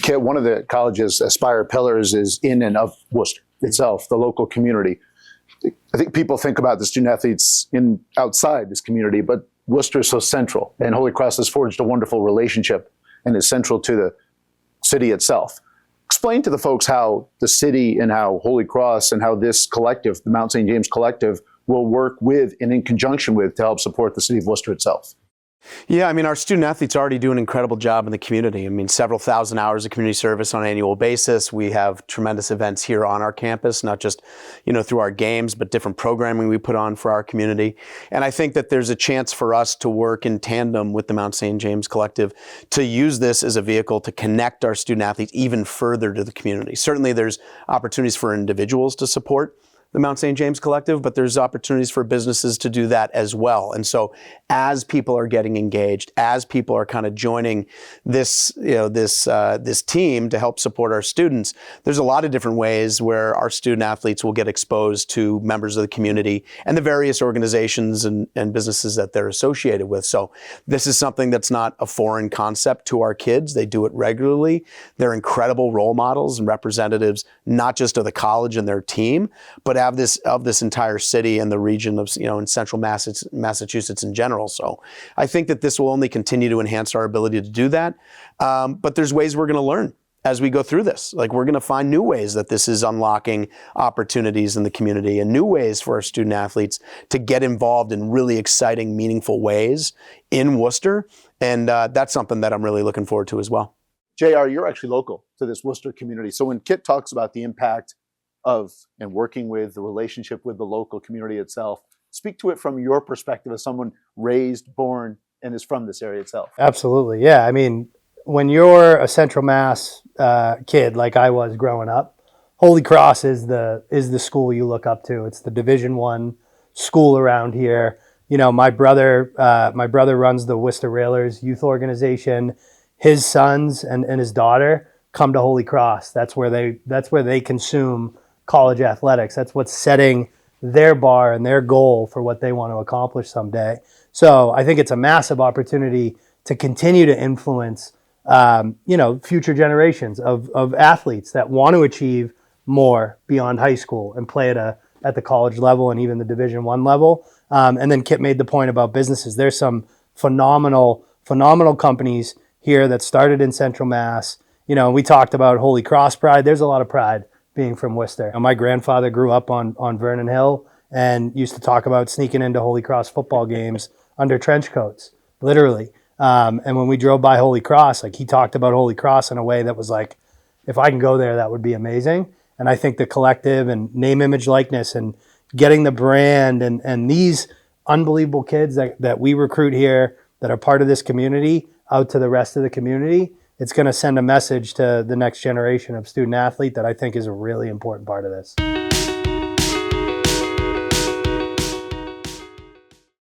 One of the college's Aspire pillars is in and of Worcester itself, the local community. I think people think about the student athletes outside this community, but Worcester is so central, and Holy Cross has forged a wonderful relationship and is central to the city itself. Explain to the folks how the city and how Holy Cross and how this collective, the Mount St. James Collective, will work with and in conjunction with to help support the city of Worcester itself. Yeah, I mean, our student athletes already do an incredible job in the community. I mean, several thousand hours of community service on an annual basis. We have tremendous events here on our campus, not just, through our games, but different programming we put on for our community. And I think that there's a chance for us to work in tandem with the Mount St. James Collective to use this as a vehicle to connect our student athletes even further to the community. Certainly there's opportunities for individuals to support the Mount St. James Collective, but there's opportunities for businesses to do that as well. And so as people are getting engaged, as people are kind of joining this, this team to help support our students, there's a lot of different ways where our student athletes will get exposed to members of the community and the various organizations and businesses that they're associated with. So this is something that's not a foreign concept to our kids. They do it regularly. They're incredible role models and representatives, not just of the college and their team, but of this entire city and the region of, in central Massachusetts in general. So I think that this will only continue to enhance our ability to do that. But there's ways we're going to learn as we go through this. Like, we're going to find new ways that this is unlocking opportunities in the community and new ways for our student athletes to get involved in really exciting, meaningful ways in Worcester. And that's something that I'm really looking forward to as well. JR, you're actually local to this Worcester community. So when Kit talks about the impact of and working with the relationship with the local community itself, speak to it from your perspective as someone raised, born, and is from this area itself. Absolutely. Yeah. I mean, when you're a Central Mass kid like I was growing up, Holy Cross is the school you look up to. It's the Division I school around here. My brother runs the Worcester Railers youth organization. His sons and his daughter come to Holy Cross. That's where they consume college athletics. That's what's setting their bar and their goal for what they want to accomplish someday. So I think it's a massive opportunity to continue to influence, future generations of athletes that want to achieve more beyond high school and play at the college level and even the Division I level. And then Kit made the point about businesses. There's some phenomenal companies here that started in Central Mass. We talked about Holy Cross pride. There's a lot of pride being from Worcester. My grandfather grew up on Vernon Hill and used to talk about sneaking into Holy Cross football games under trench coats, literally. And when we drove by Holy Cross, he talked about Holy Cross in a way that was like, if I can go there, that would be amazing. And I think the collective and name, image, likeness and getting the brand and these unbelievable kids that we recruit here that are part of this community out to the rest of the community, it's going to send a message to the next generation of student athlete that I think is a really important part of this.